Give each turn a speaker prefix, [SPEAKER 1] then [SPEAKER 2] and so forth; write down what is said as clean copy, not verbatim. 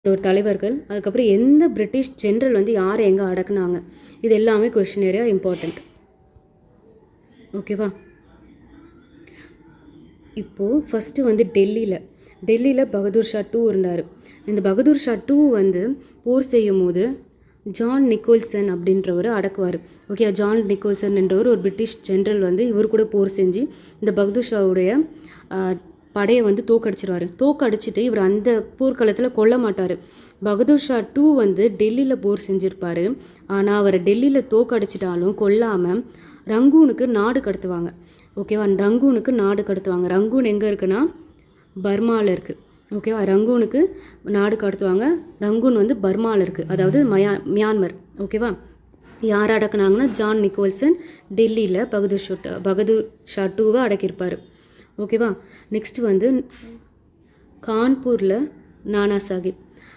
[SPEAKER 1] ஒரு தலைவர்கள், அதுக்கப்புறம் எந்த பிரிட்டிஷ் ஜென்ரல் வந்து யாரை எங்கே அடக்குனாங்க, இது எல்லாமே கொஷின் ஏரியா இம்பார்ட்டண்ட். ஓகேவா? இப்போது ஃபஸ்ட்டு வந்து டெல்லியில் பகதூர் ஷா 2 இருந்தார். இந்த பகதூர் ஷா 2 வந்து போர் செய்யும் போது ஜான் நிக்கோல்சன் அப்படின்றவர் அடக்குவார். ஓகே, ஜான் நிக்கோல்சன் என்றவர் ஒரு பிரிட்டிஷ் ஜென்ரல் வந்து இவர் கூட போர் செஞ்சு இந்த பகதூர் ஷாவுடைய படையை வந்து தோக்கடிச்சிட்டு இவர் அந்த போர்க்களத்தில் கொல்ல மாட்டார். பகதூர் ஷா 2 வந்து டெல்லியில் போர் செஞ்சுருப்பார். ஆனால் அவரை டெல்லியில் தோக்கடிச்சிட்டாலும் கொல்லாமல் ரங்கூனுக்கு நாடு கடத்துவாங்க. ஓகேவா? ரங்கூனுக்கு நாடு கடத்துவாங்க. ரங்கூன் எங்கே இருக்குன்னா பர்மாவில் இருக்குது. ஓகேவா? ரங்கூனுக்கு நாடு கடத்துவாங்க. ரங்கூன் வந்து பர்மாவில் இருக்குது, அதாவது மியான்மர். ஓகேவா? யார் அடக்குனாங்கன்னா ஜான் நிக்கோல்சன் டெல்லியில் பகதூர் ஷா 2வை அடக்கியிருப்பார். ஓகேவா? நெக்ஸ்ட் வந்து கான்பூரில் நானா சாஹிப்.